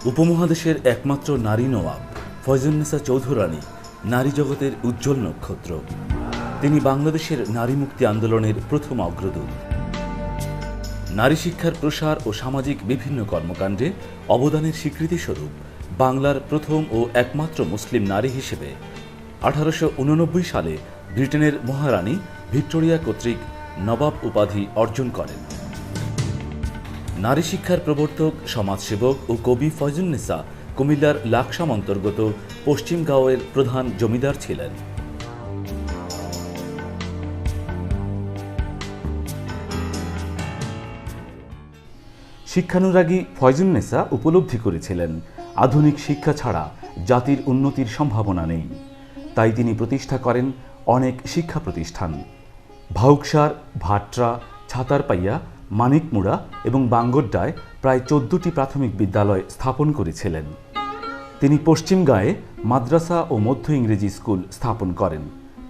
উপমহাদেশের একমাত্র নারী নওয়াব ফয়জুন্নেসা চৌধুরানী নারী জগতের উজ্জ্বল নক্ষত্র। তিনি বাংলাদেশের নারী মুক্তি আন্দোলনের প্রথম অগ্রদূত। নারী শিক্ষার প্রসার ও সামাজিক বিভিন্ন কর্মকাণ্ডে অবদানের স্বীকৃতিস্বরূপ বাংলার প্রথম ও একমাত্র মুসলিম নারী হিসেবে 1889 সালে ব্রিটেনের মহারানী ভিক্টোরিয়া কর্তৃক নবাব উপাধি অর্জন করেন। নারী শিক্ষার প্রবর্তক, সমাজসেবক ও কবি ফয়জুন্নেসা কুমিল্লার লাকসাম অন্তর্গত পশ্চিমগাঁওয়ের প্রধান জমিদার ছিলেন। শিক্ষানুরাগী ফয়জুন্নেসা উপলব্ধি করেছিলেন আধুনিক শিক্ষা ছাড়া জাতির উন্নতির সম্ভাবনা নেই। তাই তিনি প্রতিষ্ঠা করেন অনেক শিক্ষা প্রতিষ্ঠান। ভাউকসার, ভাট্রা, ছাতারপাইয়া, মানিকমুড়া এবং বাঙ্গরডায় প্রায় 14টি প্রাথমিক বিদ্যালয় স্থাপন করেছিলেন। তিনি পশ্চিমগাঁয়ে মাদ্রাসা ও মধ্য ইংরেজি স্কুল স্থাপন করেন।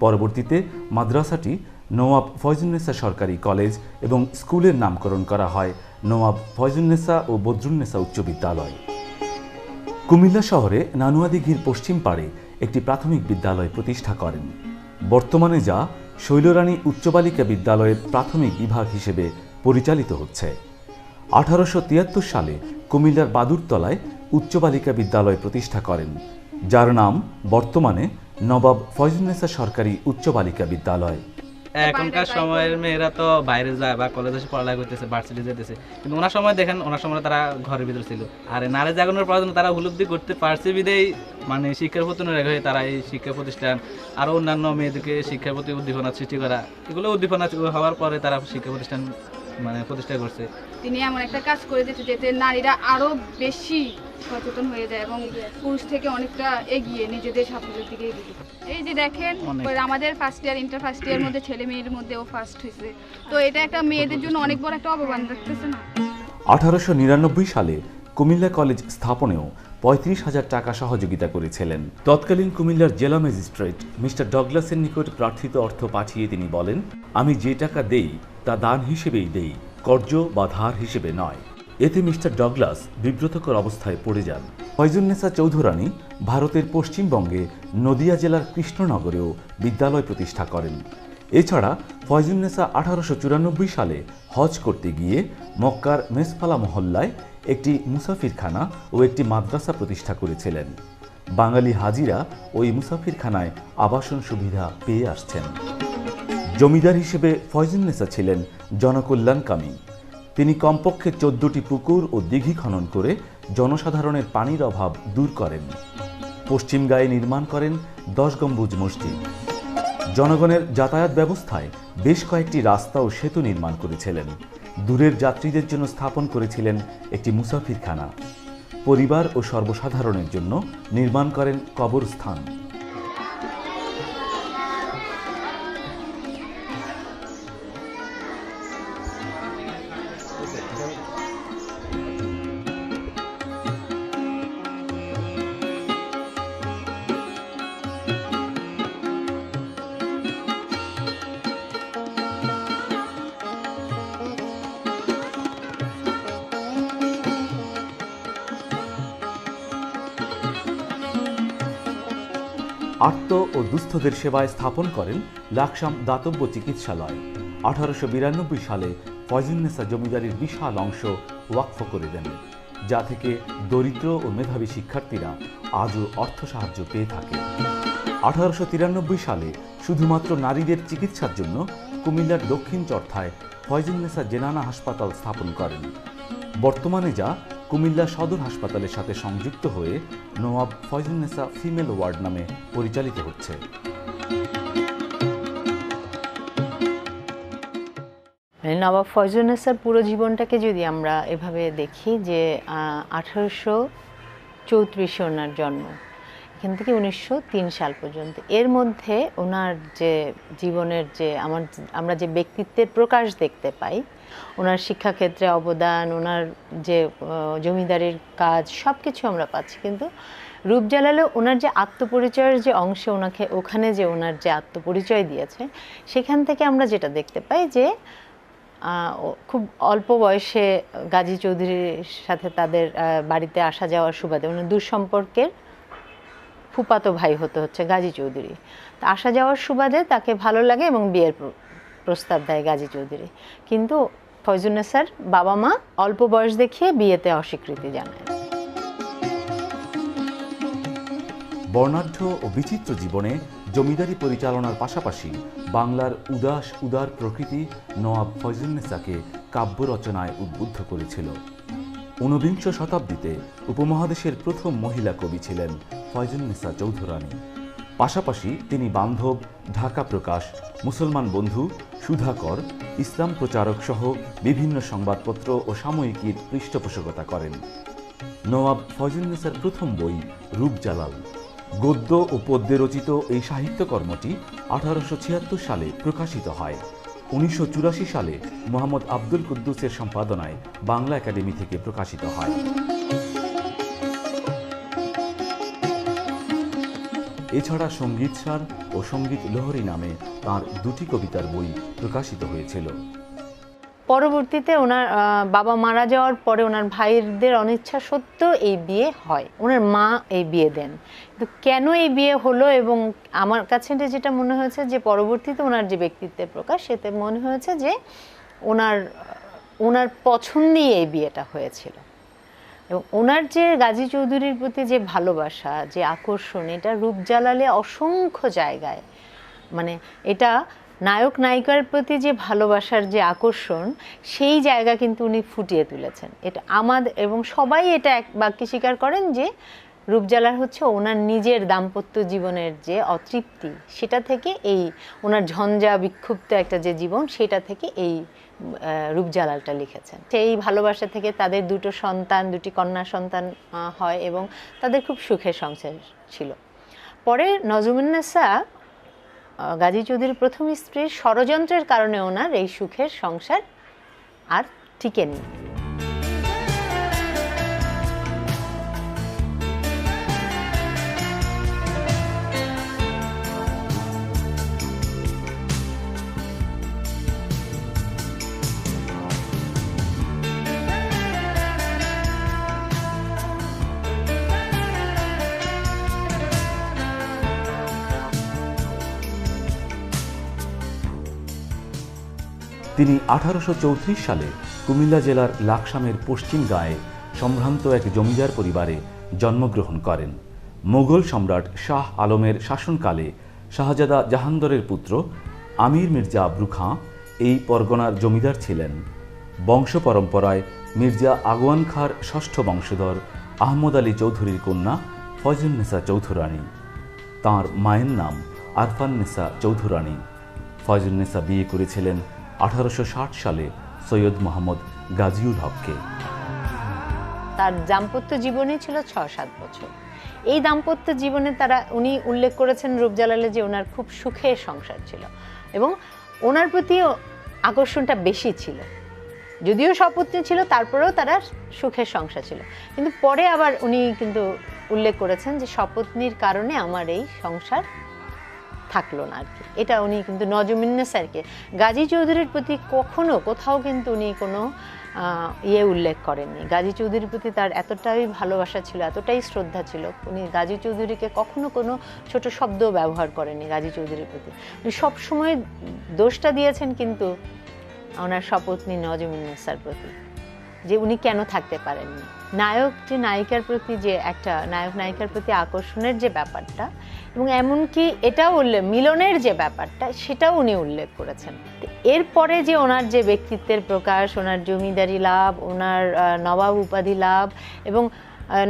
পরবর্তীতে মাদ্রাসাটি নওয়াব ফয়জুন্নেসা সরকারি কলেজ এবং স্কুলের নামকরণ করা হয় নওয়াব ফয়জুন্নেসা ও বদরুন্নেসা উচ্চ বিদ্যালয়। কুমিল্লা শহরে নানুয়াদিঘির পশ্চিম পাড়ে একটি প্রাথমিক বিদ্যালয় প্রতিষ্ঠা করেন, বর্তমানে যা শৈলরানী উচ্চ বালিকা বিদ্যালয়ের প্রাথমিক বিভাগ হিসেবে পরিচালিত হচ্ছে। 1873 সালে কুমিল্লার বাদুরতলায় উচ্চ বালিকা বিদ্যালয় প্রতিষ্ঠা করেন, যার নাম বর্তমানে নবাব ফয়জুন্নেসা সরকারি উচ্চ বালিকা বিদ্যালয়। এখনকার সময়ের মেয়েরা তো বাইরে যায় বা কলেজে পড়ালেখা করতেছে, ভার্সিটি যেতেছে, কিন্তু ওনার সময় দেখেন, ওনার সময় তারা ঘরের ভিতর ছিল। আর নারী জাগরণের পড়াশোনা তারা উপলব্ধি করতে পারছে বিদেই মানে শিক্ষার প্রতি অনুরাগ হয়ে তারা এই শিক্ষা প্রতিষ্ঠান আরও অন্যান্য মেয়েদেরকে শিক্ষার প্রতি উদ্দীপনা সৃষ্টি করা, এগুলো উদ্দীপনা হওয়ার পরে তারা শিক্ষা প্রতিষ্ঠান প্রতিষ্ঠা করছে। তিনি এমন একটা কাজ করে দিতে যেতে নারীরা আরো বেশি সচেতন হয়ে যায় এবং পুরুষ থেকে অনেকটা এগিয়ে নিজেদের সাফল্যের দিকে এগিয়ে। এই যে দেখেন আমাদের first year, inter first year মধ্যে ছেলে মেয়ের মধ্যে ও ফার্স্ট হয়েছে, তো এটা একটা মেয়েদের জন্য অনেক বড় একটা অবদান রাখতেছে না। 1899 সালে কুমিল্লা কলেজ স্থাপনেও 35,000 টাকা সহযোগিতা করেছিলেন। তৎকালীন কুমিল্লার জেলা ম্যাজিস্ট্রেট মিস্টার ডগলাসের নিকট প্রার্থিত অর্থ পাঠিয়ে তিনি বলেন, আমি যে টাকা দেই তা দান হিসেবেই দেই, কর্য বা ধার হিসেবে নয়। এতে মিস্টার ডগলাস বিব্রতকর অবস্থায় পড়ে যান। ফয়জুন্নেসা চৌধুরানী ভারতের পশ্চিমবঙ্গে নদিয়া জেলার কৃষ্ণনগরেও বিদ্যালয় প্রতিষ্ঠা করেন। এছাড়া ফয়জুন্নেসা 1894 সালে হজ করতে গিয়ে মক্কার মেসফালা মহল্লায় একটি মুসাফিরখানা ও একটি মাদ্রাসা প্রতিষ্ঠা করেছিলেন। বাঙালি হাজিরা ওই মুসাফিরখানায় আবাসন সুবিধা পেয়ে আসছেন। জমিদার হিসেবে ফয়জুন্নেসা ছিলেন জনকল্যাণকামী। তিনি কমপক্ষে 14টি পুকুর ও দিঘি খনন করে জনসাধারণের পানির অভাব দূর করেন। পশ্চিমগাঁয়ে নির্মাণ করেন 10 গম্বুজ মসজিদ। জনগণের যাতায়াত ব্যবস্থায় বেশ কয়েকটি রাস্তা ও সেতু নির্মাণ করেছিলেন। দূরের যাত্রীদের জন্য স্থাপন করেছিলেন একটি মুসাফিরখানা। পরিবার ও সর্বসাধারণের জন্য নির্মাণ করেন কবরস্থান। আর্ত ও দুস্থদের সেবায় স্থাপন করেন লাকসাম দাতব্য চিকিৎসালয়। 1892 সালে ফয়জুন্নেসা জমিদারির বিশাল অংশ ওয়াকফ করে দেন, যা থেকে দরিদ্র ও মেধাবী শিক্ষার্থীরা আজও অর্থ সাহায্য পেয়ে থাকে। 1893 সালে শুধুমাত্র নারীদের চিকিৎসার জন্য কুমিল্লার দক্ষিণ চরথায় ফয়জুন্নেসা জেনানা হাসপাতাল স্থাপন করেন। বর্তমানে যা কুমিল্লা সদর হাসপাতালের সাথে সংযুক্ত হয়ে Nawab Faizunnesa female word name পরিচালিত হচ্ছে। নবাব ফয়জুন্নেসার পুরো জীবনটাকে যদি আমরা এভাবে দেখি যে 1834 ওনার জন্ম, এখান থেকে 1903 সাল পর্যন্ত, এর মধ্যে ওনার যে জীবনের যে আমরা যে ব্যক্তিত্বের প্রকাশ দেখতে পাই, ওনার শিক্ষাক্ষেত্রে অবদান, ওনার যে জমিদারির কাজ, সব কিছু আমরা পাচ্ছি। কিন্তু রূপজালালে ওনার যে আত্মপরিচয়ের যে অংশ, ওখানে যে ওনার যে আত্মপরিচয় দিয়েছে, সেখান থেকে আমরা যেটা দেখতে পাই যে খুব অল্প বয়সে গাজী চৌধুরীর সাথে তাদের বাড়িতে আসা যাওয়ার সুবাদে মানে দুঃসম্পর্কের ফুপাতো ভাই হচ্ছে গাজী চৌধুরী। তা আসা যাওয়ার সুবাদে তাকে ভালো লাগে এবং বিয়ের প্রস্তাব দেয় গাজী চৌধুরী, কিন্তু ফয়জুন্নেসার বাবা মা অল্প বয়স দেখিয়ে বিয়েতে অস্বীকৃতি জানায়। বর্ণাঢ্য ও বিচিত্র জীবনে জমিদারি পরিচালনার পাশাপাশি বাংলার উদার প্রকৃতি নওয়াব ফয়জুন্নেসাকে কাব্য রচনায় উদ্বুদ্ধ করেছিল। ঊনবিংশ শতাব্দীতে উপমহাদেশের প্রথম মহিলা কবি ছিলেন ফয়জুন্নেসা চৌধুরানী। পাশাপাশি তিনি বান্ধব, ঢাকা প্রকাশ, মুসলমান বন্ধু, সুধাকর, ইসলাম প্রচারক সহ বিভিন্ন সংবাদপত্র ও সাময়িকীর পৃষ্ঠপোষকতা করেন। নওয়াব ফয়জুন্নেসার প্রথম বই রূপজালাল, গদ্য ও পদ্যে রচিত এই সাহিত্যকর্মটি 1876 সালে প্রকাশিত হয়। 1984 সালে মোহাম্মদ আব্দুল কুদ্দুসের সম্পাদনায় বাংলা একাডেমি থেকে প্রকাশিত হয়। এছাড়া সঙ্গীতসার ও সঙ্গীত লহরী নামে তাঁর দুটি কবিতার বই প্রকাশিত হয়েছিল। পরবর্তীতে ওনার বাবা মারা যাওয়ার পরে ওনার ভাইদের অনিচ্ছা সত্ত্বেও এই বিয়ে হয়, ওনার মা এই বিয়ে দেন। কিন্তু কেন এই বিয়ে হলো, এবং আমার কাছে যেটা মনে হয়েছে যে পরবর্তীতে ওনার যে ব্যক্তিত্বের প্রকাশ, সেতে মনে হয়েছে যে ওনার পছন্দেই এই বিয়েটা হয়েছিল। এবং ওনার যে গাজী চৌধুরীর প্রতি যে ভালোবাসা, যে আকর্ষণ, এটা রূপজালালে অসংখ্য জায়গায়, মানে এটা নায়ক নায়িকার প্রতি যে ভালোবাসার যে আকর্ষণ, সেই জায়গা কিন্তু উনি ফুটিয়ে তুলেছেন। এটা আমাদের এবং সবাই এটা এক বাক্যে স্বীকার করেন যে রূপজালাল হচ্ছে ওনার নিজের দাম্পত্য জীবনের যে অতৃপ্তি, সেটা থেকে এই ওনার ঝঞ্ঝা বিক্ষুব্ধ একটা যে জীবন, সেটা থেকে এই রূপজালালটা লিখেছেন। সেই ভালোবাসা থেকে তাদের দুটি কন্যা সন্তান হয় এবং তাদের খুব সুখের সংসার ছিল। পরে নজমুন্নেসা গাজী চৌধুরীর প্রথম স্ত্রীর ষড়যন্ত্রের কারণে ওনার এই সুখের সংসার আর টিকেনি। তিনি 1834 সালে কুমিল্লা জেলার লাকসামের পশ্চিম গাঁয়ে সম্ভ্রান্ত এক জমিদার পরিবারে জন্মগ্রহণ করেন। মোগল সম্রাট শাহ আলমের শাসনকালে শাহজাদা জাহাঙ্গীরের পুত্র আমির মির্জা আবরু খাঁ এই পরগনার জমিদার ছিলেন। বংশ পরম্পরায় মির্জা আগওয়ান খাঁর ষষ্ঠ বংশধর আহমদ আলী চৌধুরীর কন্যা ফয়জুন্নেসা চৌধুরানী। তাঁর মায়ের নাম আরফান্নেসা চৌধুরানী। ফয়জুন্নেসা বিয়ে করেছিলেন 1860 সালে সৈয়দ মোহাম্মদ গাজীউল হককে। তার দাম্পত্য জীবনে ছিল 6-7 বছর। এই দাম্পত্য জীবনে উনি উল্লেখ করেছেন রূপজালালে যে ওনার খুব সুখের সংসার ছিল এবং ওনার প্রতি আকর্ষণটা বেশি ছিল। যদিও সপত্নী ছিল, তারপরেও তারা সুখের সংসার ছিল। কিন্তু পরে আবার উনি কিন্তু উল্লেখ করেছেন যে সপত্নীর কারণে আমার এই সংসার থাকলো না আর কি। এটা উনি কিন্তু নজমুন্নেসারকে গাজী চৌধুরীর প্রতি কোথাও কিন্তু উনি কোনো উল্লেখ করেননি। গাজী চৌধুরীর প্রতি তার এতটাই ভালোবাসা ছিল, এতটাই শ্রদ্ধা ছিল, উনি গাজী চৌধুরীকে কখনো কোনো ছোট শব্দ ব্যবহার করেননি গাজী চৌধুরীর প্রতি। উনি সবসময় দোষটা দিয়েছেন কিন্তু ওনার সপত্নী নজমুন্নেসার প্রতি, যে উনি কেন থাকতে পারেননি। নায়িকার প্রতি যে একটা নায়িকার প্রতি আকর্ষণের যে ব্যাপারটা, এবং এমনকি এটাও মিলনের যে ব্যাপারটা, সেটাও উনি উল্লেখ করেছেন। এরপরে যে ওনার যে ব্যক্তিত্বের প্রকাশ, ওনার জমিদারি লাভ, ওনার নবাব উপাধি লাভ, এবং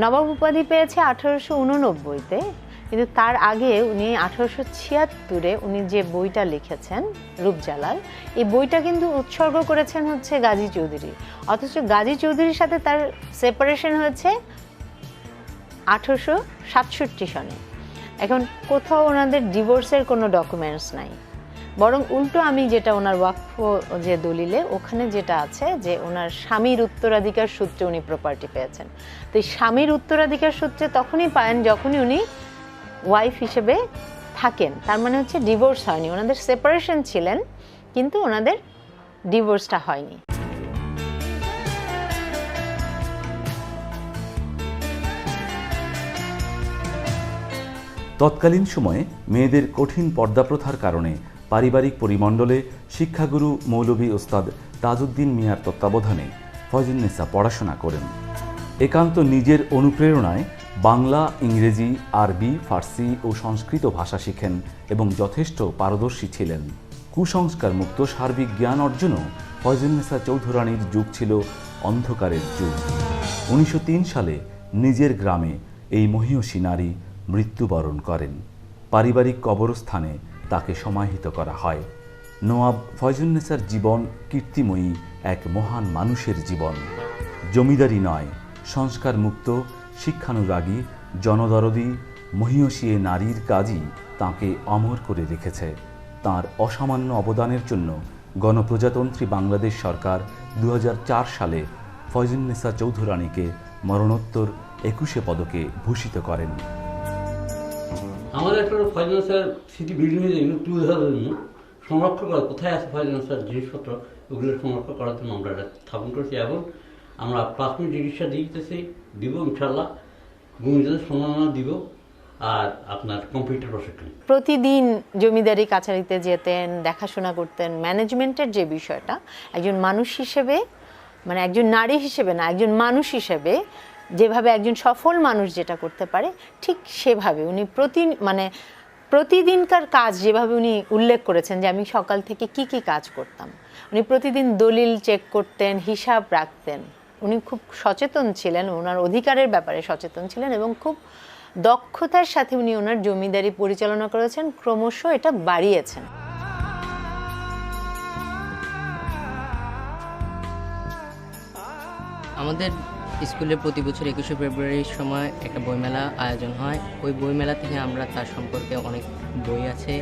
নবাব উপাধি পেয়েছে 1889-তে, কিন্তু তার আগে উনি 1876-এ উনি যে বইটা লিখেছেন রূপজালাল, এই বইটা কিন্তু উৎসর্গ করেছেন হচ্ছে গাজী চৌধুরী। অথচ গাজী চৌধুরীর সাথে তার সেপারেশন হয়েছে 1867 সনে। এখন কোথাও ওনাদের ডিভোর্সের কোনো ডকুমেন্টস নাই, বরং উল্টো আমি যেটা ওনার ওয়াকফ যে দলিলে ওখানে যেটা আছে যে ওনার স্বামীর উত্তরাধিকার সূত্রে উনি প্রপার্টি পেয়েছেন। তো এই স্বামীর উত্তরাধিকার সূত্রে তখনই পান যখনই উনি ওয়াইফ হিসেবে থাকেন। তার মানে হচ্ছে ডিভোর্স হয়নি, ওনাদের সেপারেশন ছিলেন, কিন্তু ওনাদের ডিভোর্সটা হয়নি। তৎকালীন সময়ে মেয়েদের কঠিন পর্দাপ্রথার কারণে পারিবারিক পরিমণ্ডলে শিক্ষাগুরু মৌলভী ওস্তাদ তাজউদ্দিন মিয়ার তত্ত্বাবধানে ফয়জুন্নেসা পড়াশোনা করেন। একান্ত নিজের অনুপ্রেরণায় বাংলা, ইংরেজি, আরবি, ফার্সি ও সংস্কৃত ভাষা শিখেন এবং যথেষ্ট পারদর্শী ছিলেন। কুসংস্কার মুক্ত সার্বিক জ্ঞান অর্জনও ফয়জুন্নেসা চৌধুরানীর যুগ ছিল অন্ধকারের যুগ। 1903 সালে নিজের গ্রামে এই মহীয়সী নারী মৃত্যুবরণ করেন। পারিবারিক কবরস্থানে তাকে সমাহিত করা হয়। নওয়াব ফয়জুন্নেসার জীবন কীর্তিময়ী এক মহান মানুষের জীবন। জমিদারি নয়, সংস্কার মুক্ত, শিক্ষানুরাগী, জনদরদী, মহীয়সী এ নারীর কাজই তাঁকে অমর করে রেখেছে। তাঁর অসামান্য অবদানের জন্য গণপ্রজাতন্ত্রী বাংলাদেশ সরকার 2004 সালে ফয়জুন্নেসা চৌধুরানীকে মরণোত্তর 21 পদকে ভূষিত করেন। আমাদের একটা ফয়জুন্নেসার স্মৃতি বিল্ডিং হয়ে যায় তুলে ধরার জন্য, সংরক্ষণ করা কোথায় আছে ফয়জুন্নেসার জিনিসপত্র, ওগুলো সংরক্ষণ করার জন্য আমরা এটা স্থাপন করেছি এবং আমরা প্রাথমিক চিকিৎসা দিব ইনশাল্লাহ, ভূমিদের সম্মাননা দিব, আর আপনার কম্পিউটার প্রশিক্ষণ। প্রতিদিন জমিদারি কাছারিতে যেতেন, দেখাশোনা করতেন। ম্যানেজমেন্টের যে বিষয়টা একজন মানুষ হিসেবে, মানে একজন নারী হিসেবে না, একজন মানুষ হিসেবে যেভাবে একজন সফল মানুষ যেটা করতে পারে ঠিক সেভাবে উনি প্রতিদিনকার কাজ যেভাবে উনি উল্লেখ করেছেন যে আমি সকাল থেকে কি কি কাজ করতাম। উনি প্রতিদিন দলিল চেক করতেন, হিসাব রাখতেন। উনি খুব সচেতন ছিলেন, ওনার অধিকারের ব্যাপারে সচেতন ছিলেন এবং খুব দক্ষতার সাথে উনি ওনার জমিদারি পরিচালনা করেছেন, ক্রমশ এটা বাড়িয়েছেন। আমাদের স্কুলে প্রতি বছর 21শে ফেব্রুয়ারির সময় একটা বইমেলা আয়োজন হয়। ওই বইমেলা থেকে আমরা তার সম্পর্কে অনেক বই আছে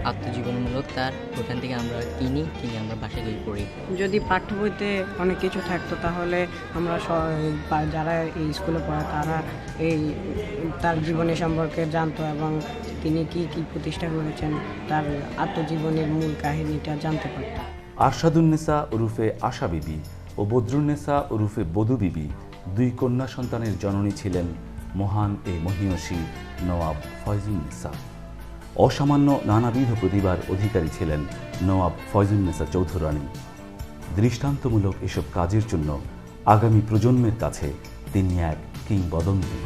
আত্মজীবনীমূলক, তার ওখান থেকে আমরা কিনে আমরা বাসায় গিয়ে পড়ি। যদি পাঠ্য বইতে অনেক কিছু থাকতো তাহলে আমরা যারা এই স্কুলে পড়ে তারা তার জীবনী সম্পর্কে জানতো এবং তিনি কি কি প্রতিষ্ঠা করেছেন তার আত্মজীবনীর মূল কাহিনীটা জানতে পারত। আরশাদুন্নেসা ওরফে আশা বিবি ও বদরুন্নেসা ওরফে বধূ বিবি দুই কন্যা সন্তানের জননী ছিলেন মহান এই মহীয়সী নওয়াব ফয়জুন্নেসা। অসামান্য নানাবিধ প্রতিভার অধিকারী ছিলেন নওয়াব ফয়জুন্নেসা চৌধুরানী। দৃষ্টান্তমূলক এসব কাজের জন্য আগামী প্রজন্মের কাছে তিনি এক কিংবদন্তি।